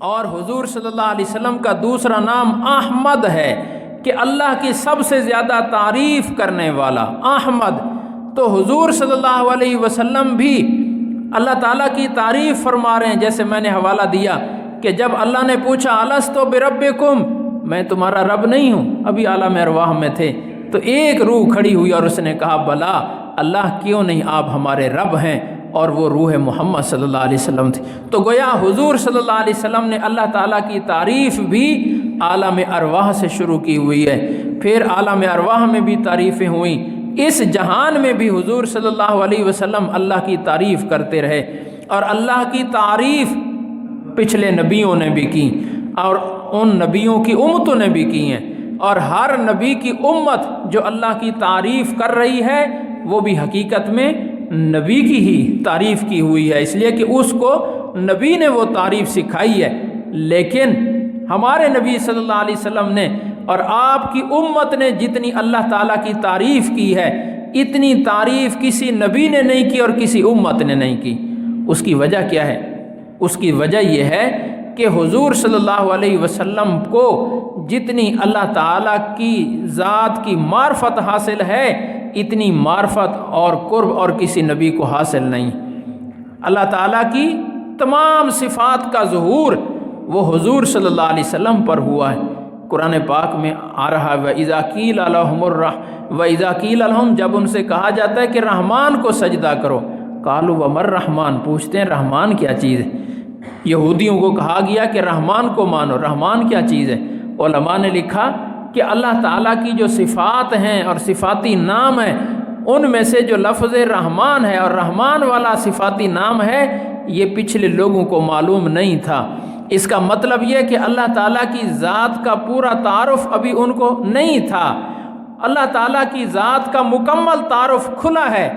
اور حضور صلی اللہ علیہ وسلم کا دوسرا نام احمد ہے کہ اللہ کی سب سے زیادہ تعریف کرنے والا احمد۔ تو حضور صلی اللہ علیہ وسلم بھی اللہ تعالیٰ کی تعریف فرما رہے ہیں، جیسے میں نے حوالہ دیا کہ جب اللہ نے پوچھا الست بربکم، میں تمہارا رب نہیں ہوں، ابھی عالم ارواح میں تھے، تو ایک روح کھڑی ہوئی اور اس نے کہا بلا اللہ کیوں نہیں، آپ ہمارے رب ہیں، اور وہ روح محمد صلی اللہ علیہ وسلم تھی۔ تو گویا حضور صلی اللہ علیہ وسلم نے اللہ تعالیٰ کی تعریف بھی عالم ارواح سے شروع کی ہوئی ہے، پھر عالم ارواح میں بھی تعریفیں ہوئیں، اس جہان میں بھی حضور صلی اللہ علیہ وسلم اللہ کی تعریف کرتے رہے، اور اللہ کی تعریف پچھلے نبیوں نے بھی کی اور ان نبیوں کی امتوں نے بھی کی ہیں، اور ہر نبی کی امت جو اللہ کی تعریف کر رہی ہے وہ بھی حقیقت میں نبی کی ہی تعریف کی ہوئی ہے، اس لیے کہ اس کو نبی نے وہ تعریف سکھائی ہے۔ لیکن ہمارے نبی صلی اللہ علیہ وسلم نے اور آپ کی امت نے جتنی اللہ تعالیٰ کی تعریف کی ہے، اتنی تعریف کسی نبی نے نہیں کی اور کسی امت نے نہیں کی۔ اس کی وجہ کیا ہے؟ اس کی وجہ یہ ہے کہ حضور صلی اللہ علیہ وسلم کو جتنی اللہ تعالیٰ کی ذات کی معرفت حاصل ہے، اتنی معرفت اور قرب اور کسی نبی کو حاصل نہیں۔ اللہ تعالیٰ کی تمام صفات کا ظہور وہ حضور صلی اللہ علیہ وسلم پر ہوا ہے۔ قرآن پاک میں آ رہا ہے وَإِذَا قِيلَ لَهُمُ وَإِذَا قِيلَ لَهُمْ، جب ان سے کہا جاتا ہے کہ رحمان کو سجدہ کرو، قَالُوا وَمَا الرَّحْمَانُ، پوچھتے ہیں رحمان کیا چیز ہے؟ یہودیوں کو کہا گیا کہ رحمان کو مانو، رحمان کیا چیز ہے؟ علماء نے لکھا کہ اللہ تعالیٰ کی جو صفات ہیں اور صفاتی نام ہیں، ان میں سے جو لفظ رحمان ہے اور رحمان والا صفاتی نام ہے، یہ پچھلے لوگوں کو معلوم نہیں تھا۔ اس کا مطلب یہ کہ اللہ تعالیٰ کی ذات کا پورا تعارف ابھی ان کو نہیں تھا۔ اللہ تعالیٰ کی ذات کا مکمل تعارف کھلا ہے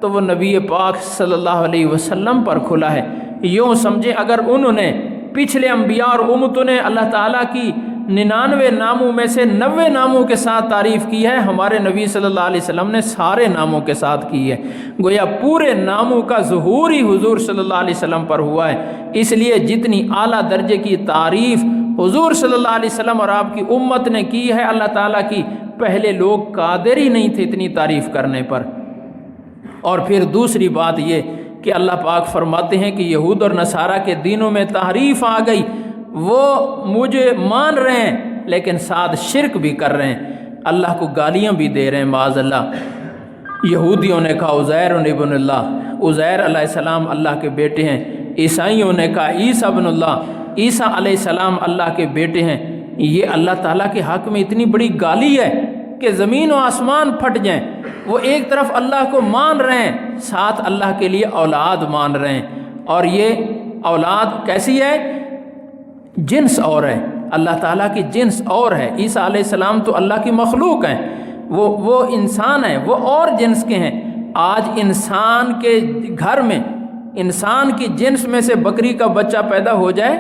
تو وہ نبی پاک صلی اللہ علیہ وسلم پر کھلا ہے۔ یوں سمجھے اگر انہوں نے پچھلے انبیاء اور امتوں نے اللہ تعالیٰ کی 99 ناموں میں سے 90 ناموں کے ساتھ تعریف کی ہے، ہمارے نبی صلی اللہ علیہ وسلم نے سارے ناموں کے ساتھ کی ہے۔ گویا پورے ناموں کا ظہور ہی حضور صلی اللہ علیہ وسلم پر ہوا ہے، اس لیے جتنی اعلیٰ درجے کی تعریف حضور صلی اللہ علیہ وسلم اور آپ کی امت نے کی ہے اللہ تعالیٰ کی، پہلے لوگ قادر ہی نہیں تھے اتنی تعریف کرنے پر۔ اور پھر دوسری بات یہ کہ اللہ پاک فرماتے ہیں کہ یہود اور نصارہ کے دینوں میں تحریف آ گئی، وہ مجھے مان رہے ہیں لیکن ساتھ شرک بھی کر رہے ہیں، اللہ کو گالیاں بھی دے رہے ہیں معاذ اللہ۔ یہودیوں نے کہا عزیر ابن اللہ، عزیر علیہ السلام اللہ کے بیٹے ہیں۔ عیسائیوں نے کہا عیسیٰ ابن اللہ، عیسیٰ علیہ السلام اللہ کے بیٹے ہیں۔ یہ اللہ تعالیٰ کے حق میں اتنی بڑی گالی ہے کہ زمین و آسمان پھٹ جائیں۔ وہ ایک طرف اللہ کو مان رہے ہیں، ساتھ اللہ کے لیے اولاد مان رہے ہیں، اور یہ اولاد کیسی ہے؟ جنس اور ہے، اللہ تعالیٰ کی جنس اور ہے۔ عیسیٰ علیہ السلام تو اللہ کی مخلوق ہیں، وہ انسان ہیں، وہ اور جنس کے ہیں۔ آج انسان کے گھر میں انسان کی جنس میں سے بکری کا بچہ پیدا ہو جائے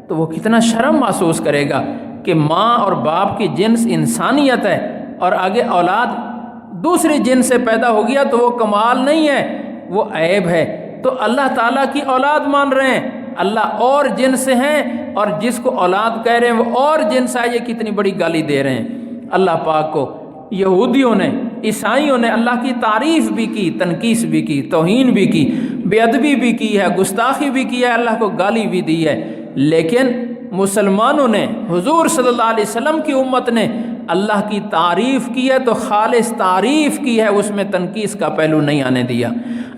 تو وہ کتنا شرم محسوس کرے گا کہ ماں اور باپ کی جنس انسانیت ہے، اور آگے اولاد دوسری جنس سے پیدا ہو گیا تو وہ کمال نہیں ہے، وہ عیب ہے۔ تو اللہ تعالیٰ کی اولاد مان رہے ہیں، اللہ اور جنس سے ہیں، اور جس کو اولاد کہہ رہے ہیں وہ اور جنس ہے، یہ کتنی بڑی گالی دے رہے ہیں اللہ پاک کو۔ یہودیوں نے عیسائیوں نے اللہ کی تعریف بھی کی، تنقیص بھی کی، توہین بھی کی، بے ادبی بھی کی ہے، گستاخی بھی کی ہے، اللہ کو گالی بھی دی ہے۔ لیکن مسلمانوں نے، حضور صلی اللہ علیہ وسلم کی امت نے اللہ کی تعریف کی ہے تو خالص تعریف کی ہے، اس میں تنقیص کا پہلو نہیں آنے دیا۔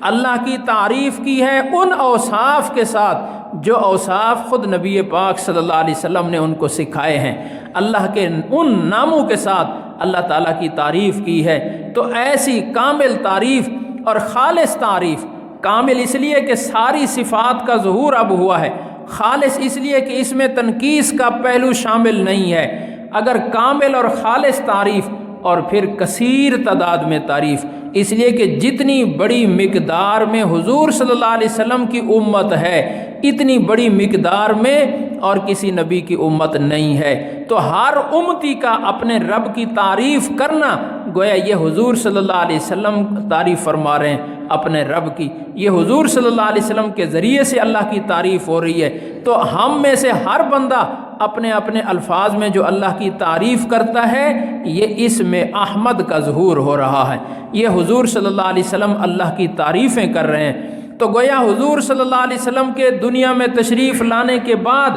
اللہ کی تعریف کی ہے ان اوصاف کے ساتھ جو اوصاف خود نبی پاک صلی اللہ علیہ وسلم نے ان کو سکھائے ہیں، اللہ کے ان ناموں کے ساتھ اللہ تعالیٰ کی تعریف کی ہے۔ تو ایسی کامل تعریف اور خالص تعریف، کامل اس لیے کہ ساری صفات کا ظہور اب ہوا ہے، خالص اس لیے کہ اس میں تنقیص کا پہلو شامل نہیں ہے۔ اگر کامل اور خالص تعریف اور پھر کثیر تعداد میں تعریف، اس لیے کہ جتنی بڑی مقدار میں حضور صلی اللہ علیہ وسلم کی امت ہے، اتنی بڑی مقدار میں اور کسی نبی کی امت نہیں ہے۔ تو ہر امتی کا اپنے رب کی تعریف کرنا، گویا یہ حضور صلی اللہ علیہ وسلم تعریف فرما رہے ہیں، اپنے رب کی۔ یہ حضور صلی اللہ علیہ وسلم کے ذریعے سے اللہ کی تعریف ہو رہی ہے۔ تو ہم میں سے ہر بندہ اپنے اپنے الفاظ میں جو اللہ کی تعریف کرتا ہے، یہ اس میں احمد کا ظہور ہو رہا ہے۔ یہ حضور صلی اللہ علیہ وسلم اللہ کی تعریفیں کر رہے ہیں۔ تو گویا حضور صلی اللہ علیہ وسلم کے دنیا میں تشریف لانے کے بعد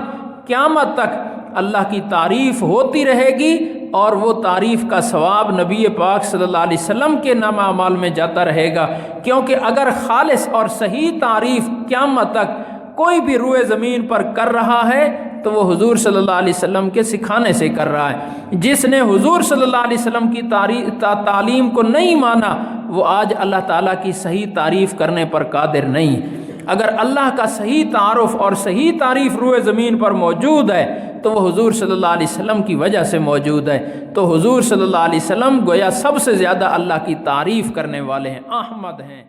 قیامت تک اللہ کی تعریف ہوتی رہے گی، اور وہ تعریف کا ثواب نبی پاک صلی اللہ علیہ وسلم کے نامہ اعمال میں جاتا رہے گا، کیونکہ اگر خالص اور صحیح تعریف قیامت تک کوئی بھی روئے زمین پر کر رہا ہے تو وہ حضور صلی اللہ علیہ وسلم کے سکھانے سے کر رہا ہے۔ جس نے حضور صلی اللہ علیہ وسلم کی تعلیم کو نہیں مانا، وہ آج اللہ تعالیٰ کی صحیح تعریف کرنے پر قادر نہیں۔ اگر اللہ کا صحیح تعارف اور صحیح تعریف روئے زمین پر موجود ہے تو وہ حضور صلی اللہ علیہ وسلم کی وجہ سے موجود ہے۔ تو حضور صلی اللہ علیہ وسلم گویا سب سے زیادہ اللہ کی تعریف کرنے والے ہیں، احمد ہیں۔